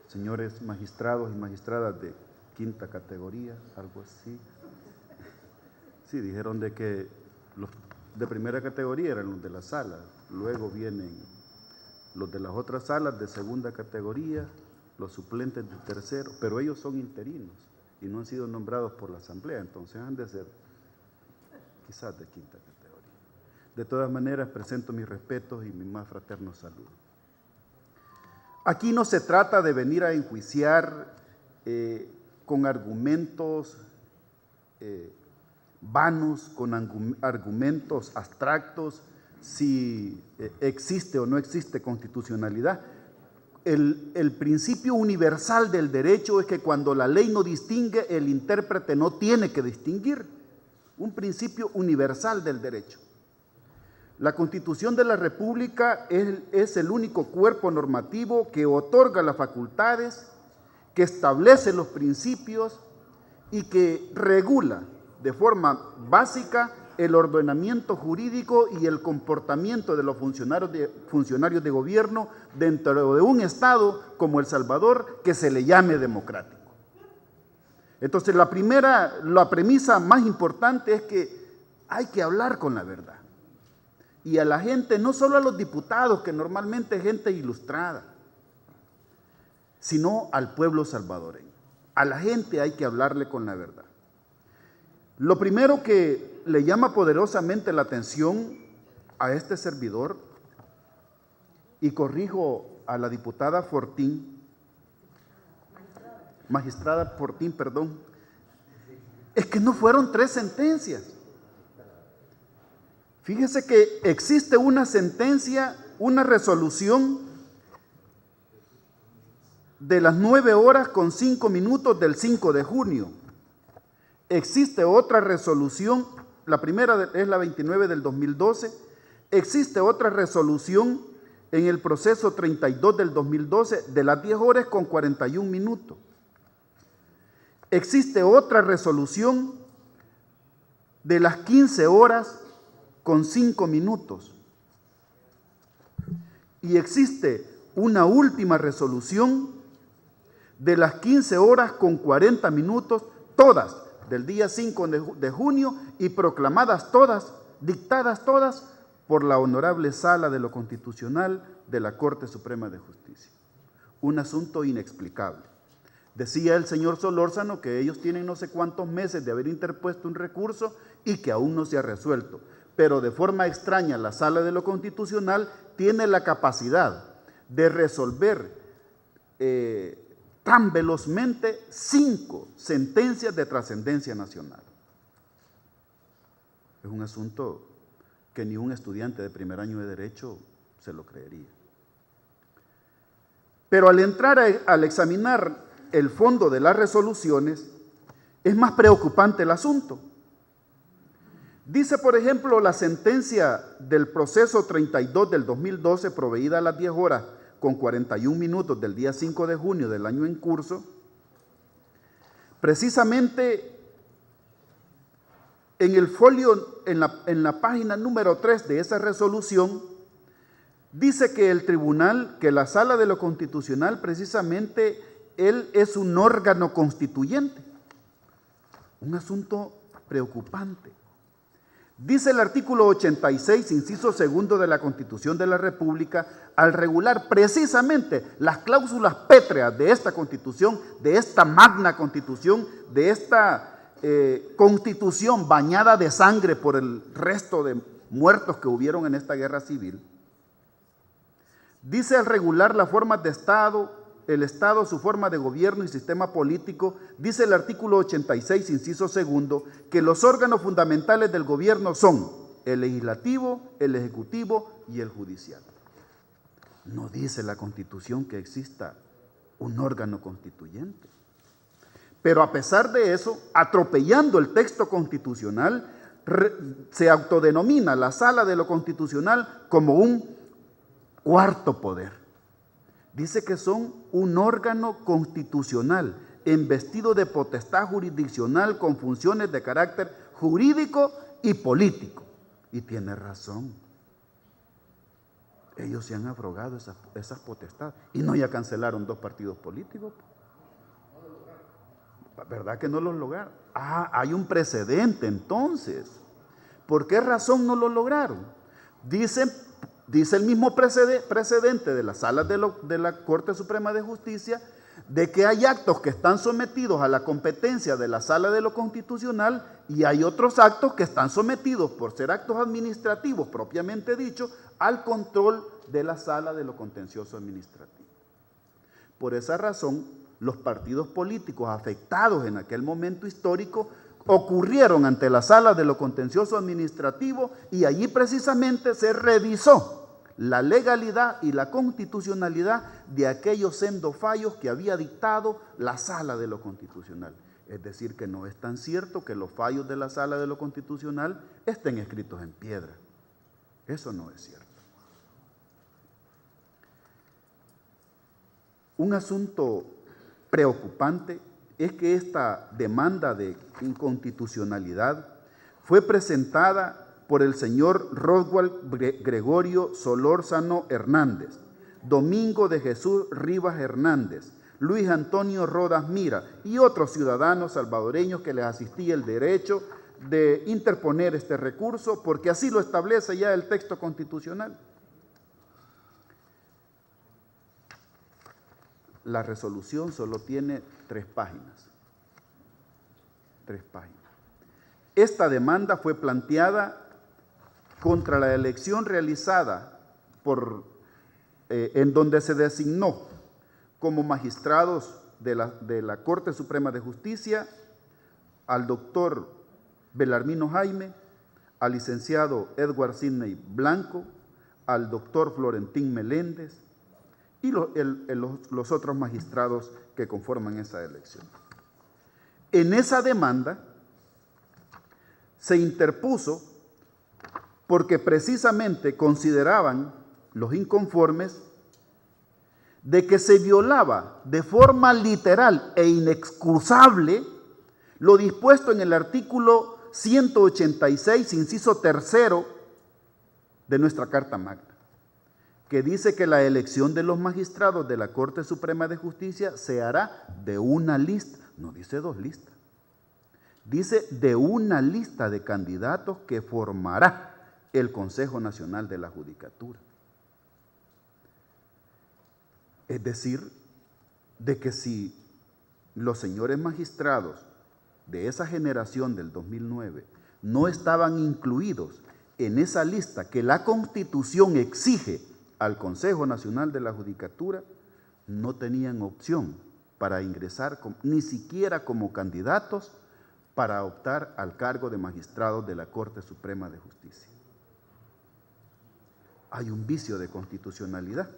señores magistrados y magistradas de quinta categoría, algo así. Sí, dijeron de que los de primera categoría eran los de la sala, luego vienen los de las otras salas de segunda categoría, los suplentes de tercero, pero ellos son interinos y no han sido nombrados por la asamblea, entonces han de ser quizás de quinta categoría. De todas maneras, presento mis respetos y mi más fraterno saludo. Aquí no se trata de venir a enjuiciar con argumentos vanos, con argumentos abstractos, si existe o no existe constitucionalidad. El principio universal del derecho es que cuando la ley no distingue, el intérprete no tiene que distinguir. Un principio universal del derecho. La Constitución de la República es el único cuerpo normativo que otorga las facultades, que establece los principios y que regula de forma básica el ordenamiento jurídico y el comportamiento de los funcionarios de gobierno dentro de un Estado como El Salvador que se le llame democrático. Entonces la premisa más importante es que hay que hablar con la verdad. Y a la gente, no solo a los diputados, que normalmente es gente ilustrada, sino al pueblo salvadoreño. A la gente hay que hablarle con la verdad. Lo primero que le llama poderosamente la atención a este servidor, y corrijo a la diputada magistrada Fortín, perdón, es que no fueron 3 sentencias. Fíjese que existe una sentencia, una resolución de las 9:05 del 5 de junio. Existe otra resolución, la primera es la 29 del 2012, existe otra resolución en el proceso 32 del 2012 de las 10:41. Existe otra resolución de las 15:05. Y existe una última resolución de las 15:40, todas del día 5 de junio y proclamadas todas, dictadas todas por la Honorable Sala de lo Constitucional de la Corte Suprema de Justicia. Un asunto inexplicable. Decía el señor Solórzano que ellos tienen no sé cuántos meses de haber interpuesto un recurso y que aún no se ha resuelto. Pero de forma extraña la Sala de lo Constitucional tiene la capacidad de resolver tan velozmente 5 sentencias de trascendencia nacional. Es un asunto que ni un estudiante de primer año de Derecho se lo creería. Pero al entrar al examinar el fondo de las resoluciones, es más preocupante el asunto. Dice, por ejemplo, la sentencia del proceso 32 del 2012, proveída a las 10:41 del día 5 de junio del año en curso, precisamente en el folio, en la página número 3 de esa resolución, dice que el tribunal, que la Sala de lo Constitucional, precisamente, él es un órgano constituyente. Un asunto preocupante. Dice el artículo 86, inciso 2 de la Constitución de la República, al regular precisamente las cláusulas pétreas de esta Constitución, de esta magna Constitución, de esta Constitución bañada de sangre por el resto de muertos que hubieron en esta guerra civil. Dice al regular las formas de Estado, el Estado, su forma de gobierno y sistema político, dice el artículo 86, inciso 2, que los órganos fundamentales del gobierno son el legislativo, el ejecutivo y el judicial. No dice la Constitución que exista un órgano constituyente. Pero a pesar de eso, atropellando el texto constitucional, se autodenomina la Sala de lo Constitucional como un cuarto poder. Dice que son un órgano constitucional investido de potestad jurisdiccional con funciones de carácter jurídico y político. Y tiene razón. Ellos se han abrogado esas potestades y no ya cancelaron 2 partidos políticos. ¿Verdad que no los lograron? Hay un precedente entonces. ¿Por qué razón no lo lograron? Dice el mismo precedente de las salas de la Corte Suprema de Justicia de que hay actos que están sometidos a la competencia de la Sala de lo Constitucional y hay otros actos que están sometidos, por ser actos administrativos propiamente dicho, al control de la Sala de lo Contencioso Administrativo. Por esa razón, los partidos políticos afectados en aquel momento histórico ocurrieron ante la Sala de lo Contencioso Administrativo y allí precisamente se revisó la legalidad y la constitucionalidad de aquellos sendos fallos que había dictado la Sala de lo Constitucional. Es decir, que no es tan cierto que los fallos de la Sala de lo Constitucional estén escritos en piedra. Eso no es cierto. Un asunto preocupante es que esta demanda de inconstitucionalidad fue presentada por el señor Roswald Gregorio Solórzano Hernández, Domingo de Jesús Rivas Hernández, Luis Antonio Rodas Mira y otros ciudadanos salvadoreños que les asistía el derecho de interponer este recurso, porque así lo establece ya el texto constitucional. La resolución solo tiene 3 páginas. 3 páginas. Esta demanda fue planteada contra la elección realizada en donde se designó como magistrados de la Corte Suprema de Justicia al doctor Belarmino Jaime, al licenciado Edward Sidney Blanco, al doctor Florentín Meléndez y los otros magistrados que conforman esa elección. En esa demanda se interpuso porque precisamente consideraban los inconformes de que se violaba de forma literal e inexcusable lo dispuesto en el artículo 186, inciso 3 de nuestra Carta Magna, que dice que la elección de los magistrados de la Corte Suprema de Justicia se hará de una lista, no dice 2 listas, dice de una lista de candidatos que formará el Consejo Nacional de la Judicatura. Es decir, de que si los señores magistrados de esa generación del 2009 no estaban incluidos en esa lista que la Constitución exige al Consejo Nacional de la Judicatura, no tenían opción para ingresar ni siquiera como candidatos para optar al cargo de magistrados de la Corte Suprema de Justicia. Hay un vicio de constitucionalidad.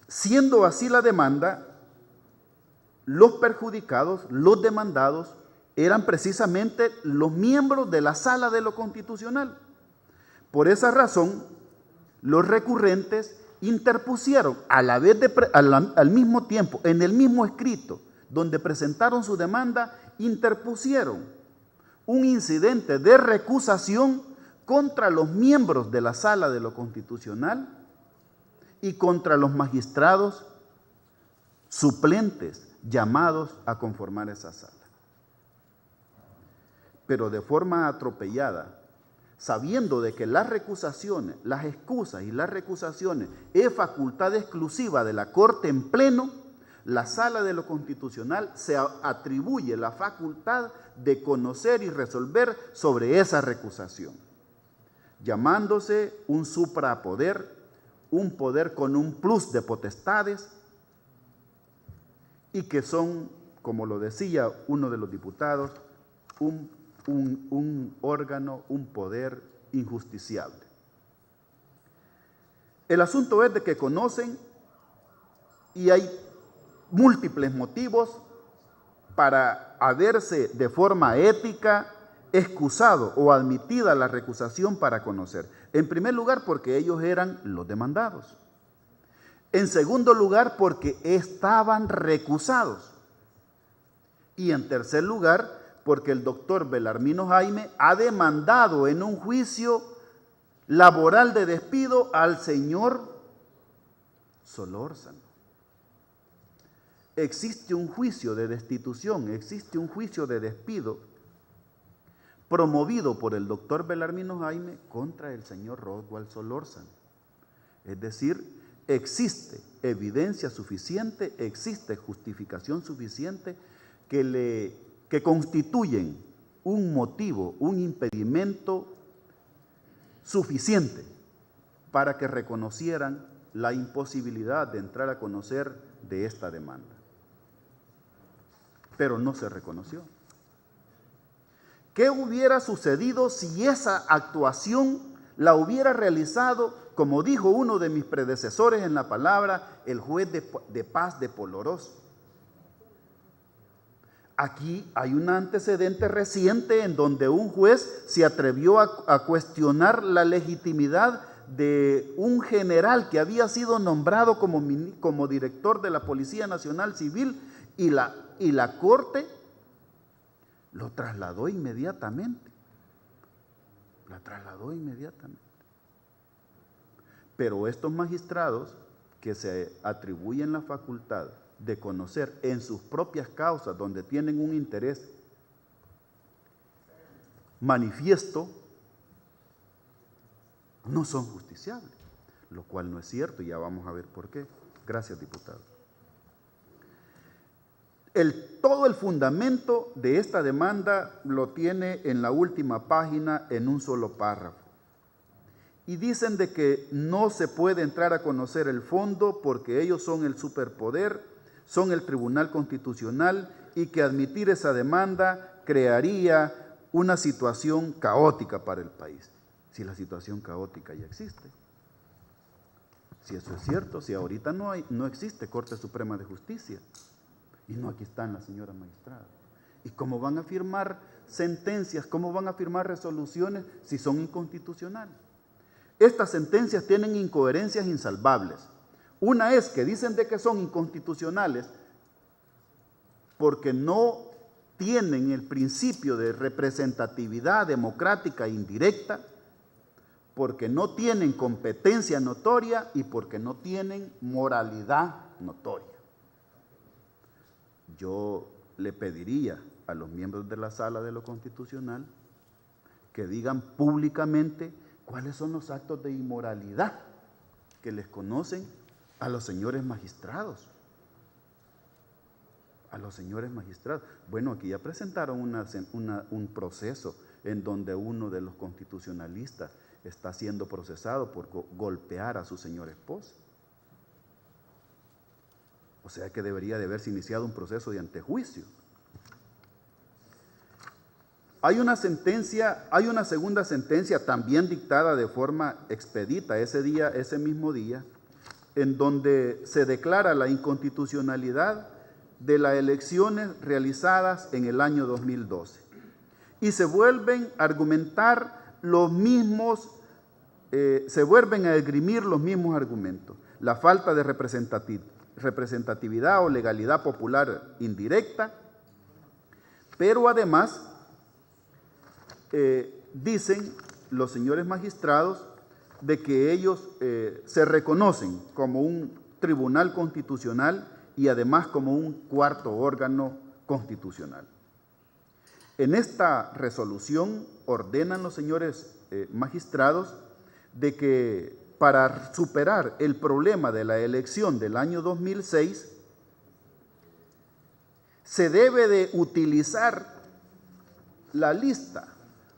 Siendo así la demanda, los perjudicados, los demandados, eran precisamente los miembros de la Sala de lo Constitucional. Por esa razón, los recurrentes interpusieron al mismo tiempo, en el mismo escrito donde presentaron su demanda, interpusieron un incidente de recusación contra los miembros de la Sala de lo Constitucional y contra los magistrados suplentes llamados a conformar esa sala. Pero de forma atropellada, sabiendo de que las recusaciones, las excusas y las recusaciones es facultad exclusiva de la Corte en pleno, la Sala de lo Constitucional se atribuye la facultad de conocer y resolver sobre esa recusación, llamándose un suprapoder, un poder con un plus de potestades y que son, como lo decía uno de los diputados, un órgano, un poder injusticiable. El asunto es de que conocen y hay múltiples motivos para haberse de forma ética excusado o admitida la recusación para conocer. En primer lugar, porque ellos eran los demandados. En segundo lugar, porque estaban recusados. Y en tercer lugar, porque el doctor Belarmino Jaime ha demandado en un juicio laboral de despido al señor Solórzano. Existe un juicio de destitución, existe un juicio de despido promovido por el doctor Belarmino Jaime contra el señor Roswell Solórzano. Es decir, existe evidencia suficiente, existe justificación suficiente que constituyen un motivo, un impedimento suficiente para que reconocieran la imposibilidad de entrar a conocer de esta demanda. Pero no se reconoció. ¿Qué hubiera sucedido si esa actuación la hubiera realizado, como dijo uno de mis predecesores en la palabra, el juez de paz de Polorós? Aquí hay un antecedente reciente en donde un juez se atrevió a cuestionar la legitimidad de un general que había sido nombrado como director de la Policía Nacional Civil y la Corte lo trasladó inmediatamente. Pero estos magistrados que se atribuyen la facultad de conocer en sus propias causas, donde tienen un interés manifiesto, no son justiciables, lo cual no es cierto y ya vamos a ver por qué. Gracias, diputado. Todo el fundamento de esta demanda lo tiene en la última página en un solo párrafo. Y dicen de que no se puede entrar a conocer el fondo porque ellos son el superpoder, son el Tribunal Constitucional y que admitir esa demanda crearía una situación caótica para el país. Si la situación caótica ya existe. Si eso es cierto, si ahorita no existe Corte Suprema de Justicia. Y no aquí están las señoras magistradas. ¿Y cómo van a firmar sentencias, cómo van a firmar resoluciones si son inconstitucionales? Estas sentencias tienen incoherencias insalvables. Una es que dicen de que son inconstitucionales porque no tienen el principio de representatividad democrática indirecta, porque no tienen competencia notoria y porque no tienen moralidad notoria. Yo le pediría a los miembros de la Sala de lo Constitucional que digan públicamente cuáles son los actos de inmoralidad que les conocen a los señores magistrados. A los señores magistrados. Bueno, aquí ya presentaron un proceso en donde uno de los constitucionalistas está siendo procesado por golpear a su señora esposa. O sea que debería de haberse iniciado un proceso de antejuicio. Hay una segunda sentencia también dictada de forma expedita ese mismo día, en donde se declara la inconstitucionalidad de las elecciones realizadas en el año 2012. Y se vuelven a argumentar se vuelven a esgrimir los mismos argumentos. La falta de representatividad o legalidad popular indirecta, pero además dicen los señores magistrados de que ellos se reconocen como un tribunal constitucional y además como un cuarto órgano constitucional. En esta resolución ordenan los señores magistrados de que para superar el problema de la elección del año 2006 se debe de utilizar la lista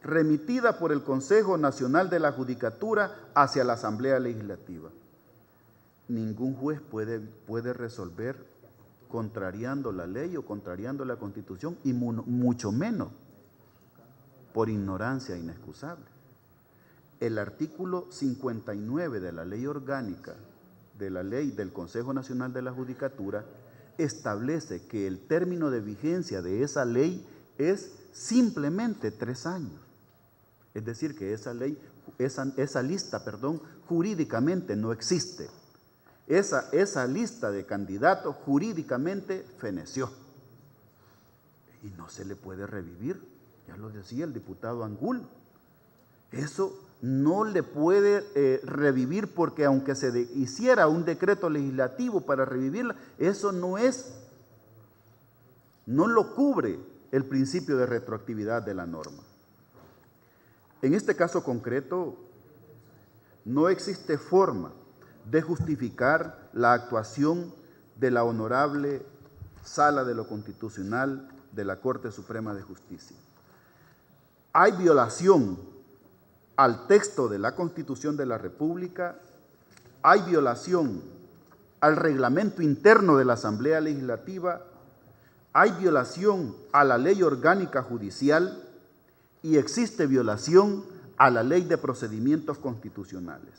remitida por el Consejo Nacional de la Judicatura hacia la Asamblea Legislativa. Ningún juez puede resolver contrariando la ley o contrariando la Constitución y mucho menos por ignorancia inexcusable. El artículo 59 de la Ley Orgánica de la Ley del Consejo Nacional de la Judicatura establece que el término de vigencia de esa ley es simplemente 3 años. Es decir, que esa lista, jurídicamente no existe. Esa lista de candidatos jurídicamente feneció. Y no se le puede revivir, ya lo decía el diputado Angulo. Eso no le puede revivir, porque aunque se hiciera un decreto legislativo para revivirla, eso no lo cubre el principio de retroactividad de la norma. En este caso concreto, no existe forma de justificar la actuación de la Honorable Sala de lo Constitucional de la Corte Suprema de Justicia. Hay violación al texto de la Constitución de la República, hay violación al reglamento interno de la Asamblea Legislativa, hay violación a la Ley Orgánica Judicial y existe violación a la Ley de Procedimientos Constitucionales.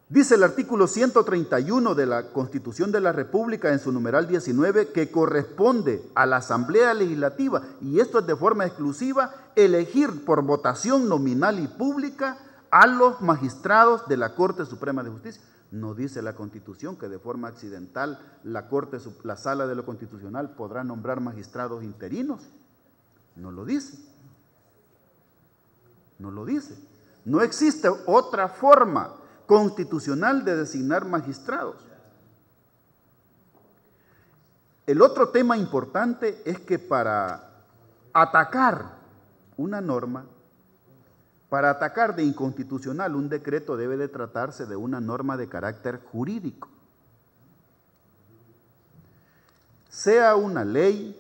Dice el artículo 131 de la Constitución de la República en su numeral 19 que corresponde a la Asamblea Legislativa, y esto es de forma exclusiva, elegir por votación nominal y pública a los magistrados de la Corte Suprema de Justicia. No dice la Constitución que de forma accidental la Sala de lo Constitucional podrá nombrar magistrados interinos. No lo dice. No lo dice. No existe otra forma constitucional de designar magistrados. El otro tema importante es que para atacar una norma, para atacar de inconstitucional un decreto, debe de tratarse de una norma de carácter jurídico. Sea una ley,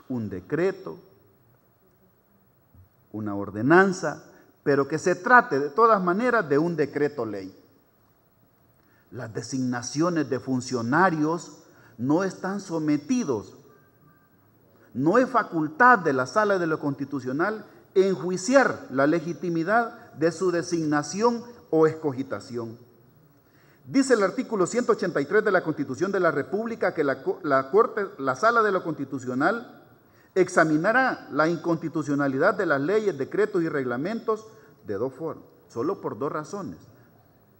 un decreto, una ordenanza, pero que se trate de todas maneras de un decreto ley. Las designaciones de funcionarios no están sometidos, no es facultad de la Sala de lo Constitucional enjuiciar la legitimidad de su designación o escogitación. Dice el artículo 183 de la Constitución de la República que la Sala de lo Constitucional examinará la inconstitucionalidad de las leyes, decretos y reglamentos de dos formas, solo por dos razones,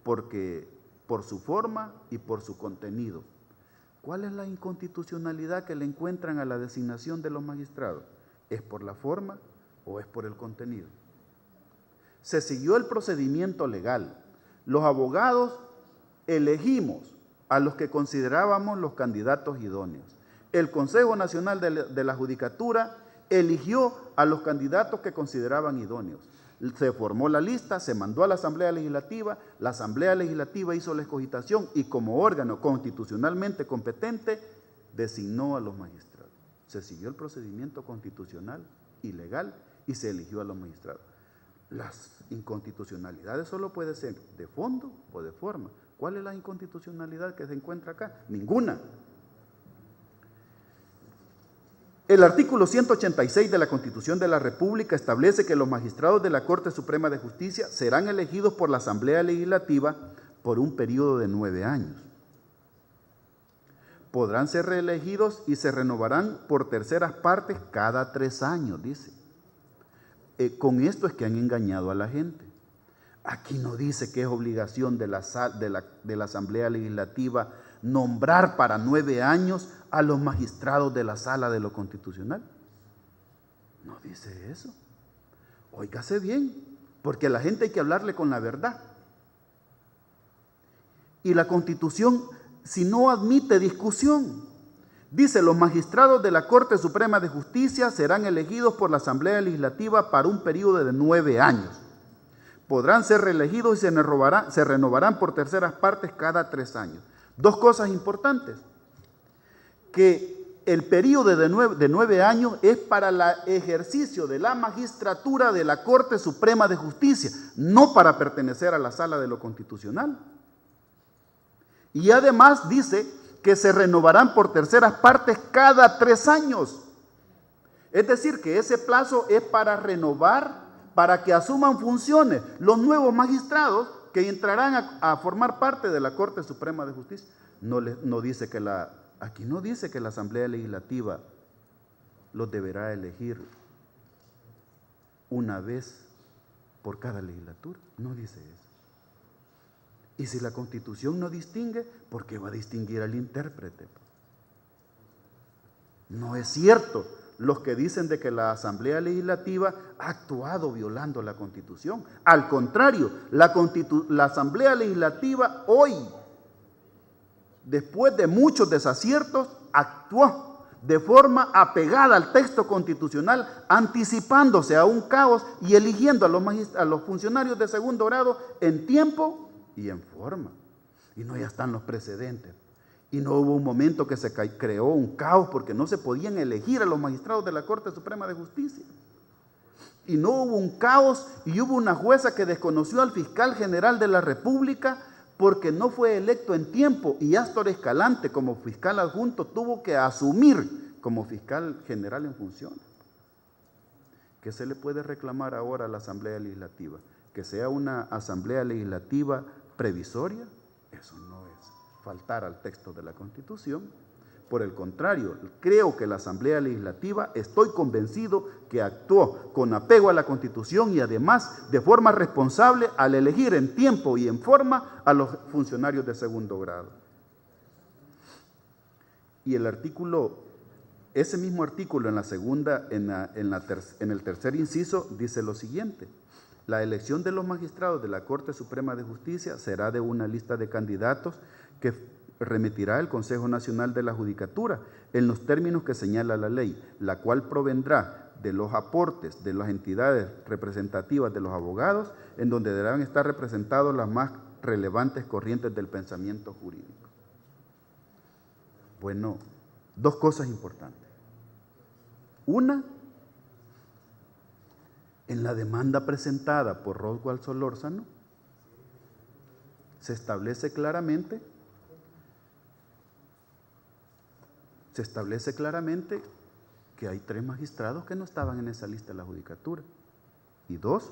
porque por su forma y por su contenido. ¿Cuál es la inconstitucionalidad que le encuentran a la designación de los magistrados? ¿Es por la forma o es por el contenido? Se siguió el procedimiento legal. Los abogados elegimos a los que considerábamos los candidatos idóneos. El Consejo Nacional de la Judicatura eligió a los candidatos que consideraban idóneos. Se formó la lista, se mandó a la Asamblea Legislativa, la Asamblea Legislativa hizo la escogitación y como órgano constitucionalmente competente designó a los magistrados. Se siguió el procedimiento constitucional y legal y se eligió a los magistrados. Las inconstitucionalidades solo pueden ser de fondo o de forma. ¿Cuál es la inconstitucionalidad que se encuentra acá? Ninguna. El artículo 186 de la Constitución de la República establece que los magistrados de la Corte Suprema de Justicia serán elegidos por la Asamblea Legislativa por un periodo de 9 años. Podrán ser reelegidos y se renovarán por terceras partes cada 3 años, dice. Con esto es que han engañado a la gente. Aquí no dice que es obligación de la Asamblea Legislativa nombrar para 9 años a los magistrados de la Sala de lo Constitucional. No dice eso. Óigase bien, porque a la gente hay que hablarle con la verdad. Y la Constitución, si no admite discusión, dice: los magistrados de la Corte Suprema de Justicia serán elegidos por la Asamblea Legislativa para un periodo de 9 años. Podrán ser reelegidos y se renovarán por terceras partes cada 3 años. Dos cosas importantes: que el periodo de 9 años es para el ejercicio de la magistratura de la Corte Suprema de Justicia, no para pertenecer a la Sala de lo Constitucional. Y además dice que se renovarán por terceras partes cada 3 años. Es decir, que ese plazo es para renovar, para que asuman funciones los nuevos magistrados que entrarán a formar parte de la Corte Suprema de Justicia. Aquí no dice que la Asamblea Legislativa los deberá elegir una vez por cada legislatura. No dice eso. Y si la Constitución no distingue, ¿por qué va a distinguir al intérprete? No es cierto los que dicen de que la Asamblea Legislativa ha actuado violando la Constitución. Al contrario, la Asamblea Legislativa hoy, después de muchos desaciertos, actuó de forma apegada al texto constitucional, anticipándose a un caos y eligiendo a los funcionarios de segundo grado en tiempo y en forma. Y no, ya están los precedentes. Y no hubo un momento que se creó un caos porque no se podían elegir a los magistrados de la Corte Suprema de Justicia. Y no hubo un caos y hubo una jueza que desconoció al fiscal general de la República porque no fue electo en tiempo, y Astor Escalante, como fiscal adjunto, tuvo que asumir como fiscal general en funciones. ¿Qué se le puede reclamar ahora a la Asamblea Legislativa? ¿Que sea una Asamblea Legislativa previsoria? Eso no es faltar al texto de la Constitución. Por el contrario, creo que la Asamblea Legislativa, estoy convencido que actuó con apego a la Constitución y además de forma responsable al elegir en tiempo y en forma a los funcionarios de segundo grado. Y ese mismo artículo en el tercer inciso dice lo siguiente: la elección de los magistrados de la Corte Suprema de Justicia será de una lista de candidatos que remitirá el Consejo Nacional de la Judicatura en los términos que señala la ley, la cual provendrá de los aportes de las entidades representativas de los abogados, en donde deberán estar representados las más relevantes corrientes del pensamiento jurídico. Bueno, dos cosas importantes. Una, en la demanda presentada por Roswell Solórzano, se establece claramente que hay 3 magistrados que no estaban en esa lista de la judicatura. Y 2,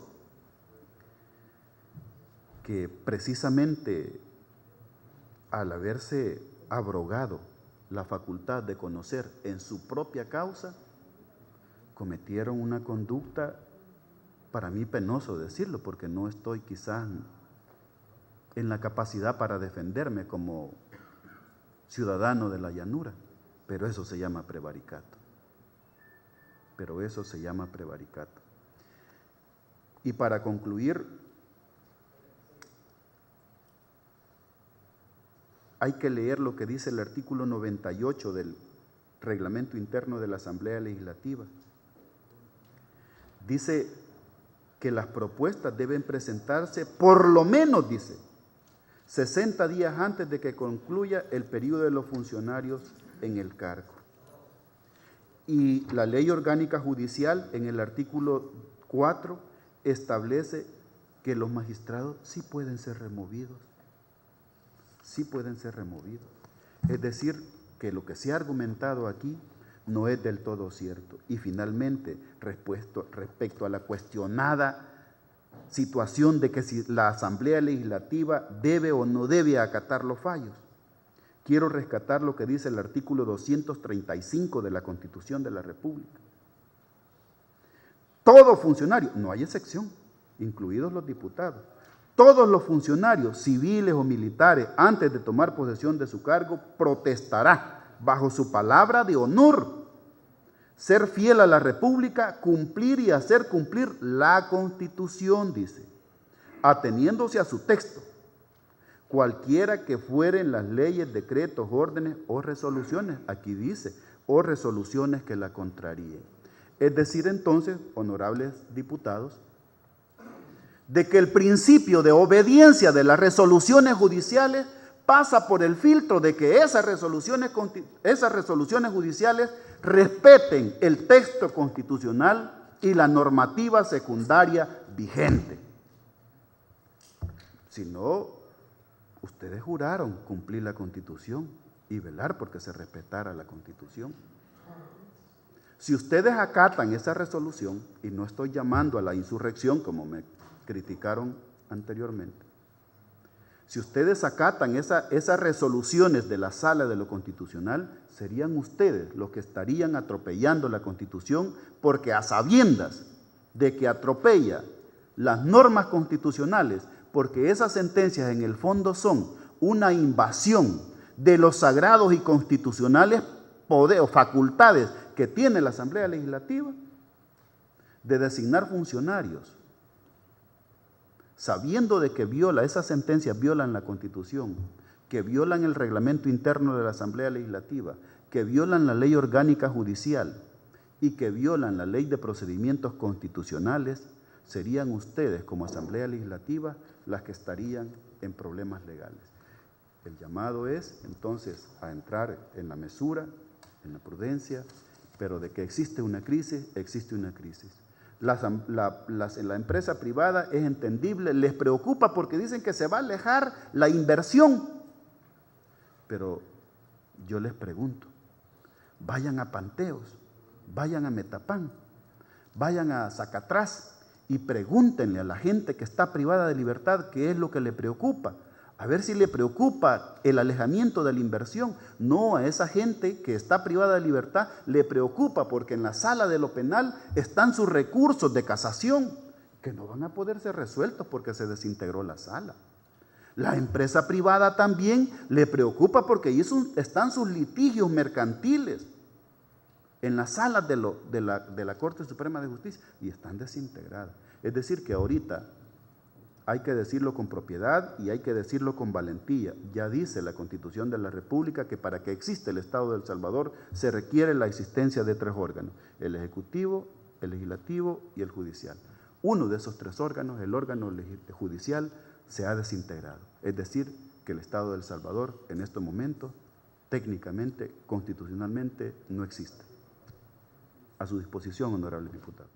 que precisamente al haberse abrogado la facultad de conocer en su propia causa, cometieron una conducta, para mí penoso decirlo, porque no estoy quizás en la capacidad para defenderme como ciudadano de la llanura. Pero eso se llama prevaricato. Y para concluir, hay que leer lo que dice el artículo 98 del Reglamento Interno de la Asamblea Legislativa. Dice que las propuestas deben presentarse por lo menos, dice, 60 días antes de que concluya el periodo de los funcionarios en el cargo. Y la Ley Orgánica Judicial, en el artículo 4, establece que los magistrados sí pueden ser removidos. Es decir, que lo que se ha argumentado aquí no es del todo cierto. Y finalmente, respecto a la cuestionada situación de que si la Asamblea Legislativa debe o no debe acatar los fallos, quiero rescatar lo que dice el artículo 235 de la Constitución de la República. Todo funcionario, no hay excepción, incluidos los diputados, todos los funcionarios civiles o militares, antes de tomar posesión de su cargo, protestará bajo su palabra de honor ser fiel a la República, cumplir y hacer cumplir la Constitución, dice, ateniéndose a su texto, cualquiera que fueren las leyes, decretos, órdenes o resoluciones, aquí dice, o resoluciones que la contraríen. Es decir, entonces, honorables diputados, de que el principio de obediencia de las resoluciones judiciales pasa por el filtro de que esas resoluciones judiciales respeten el texto constitucional y la normativa secundaria vigente. Si no, ustedes juraron cumplir la Constitución y velar porque se respetara la Constitución. Si ustedes acatan esa resolución, y no estoy llamando a la insurrección como me criticaron anteriormente, si ustedes acatan esas resoluciones de la Sala de lo Constitucional, serían ustedes los que estarían atropellando la Constitución, porque a sabiendas de que atropella las normas constitucionales, porque esas sentencias en el fondo son una invasión de los sagrados y constitucionales poderes o facultades que tiene la Asamblea Legislativa de designar funcionarios, sabiendo de que esas sentencias violan la Constitución, que violan el reglamento interno de la Asamblea Legislativa, que violan la ley orgánica judicial y que violan la ley de procedimientos constitucionales, serían ustedes como Asamblea Legislativa las que estarían en problemas legales. El llamado es entonces a entrar en la mesura, en la prudencia, pero de que existe una crisis, existe una crisis. La empresa privada es entendible, les preocupa porque dicen que se va a alejar la inversión. Pero yo les pregunto, vayan a Panteos, vayan a Metapán, vayan a Zacatrás y pregúntenle a la gente que está privada de libertad qué es lo que le preocupa. A ver si le preocupa el alejamiento de la inversión. No, a esa gente que está privada de libertad le preocupa porque en la sala de lo penal están sus recursos de casación que no van a poder ser resueltos porque se desintegró la sala. La empresa privada también le preocupa porque ahí están sus litigios mercantiles en las salas de la Corte Suprema de Justicia y están desintegradas. Es decir, que ahorita hay que decirlo con propiedad y hay que decirlo con valentía. Ya dice la Constitución de la República que para que exista el Estado de El Salvador se requiere la existencia de 3 órganos, el Ejecutivo, el Legislativo y el Judicial. Uno de esos 3 órganos, el órgano judicial, se ha desintegrado. Es decir, que el Estado de El Salvador en estos momentos, técnicamente, constitucionalmente, no existe. A su disposición, honorables diputados.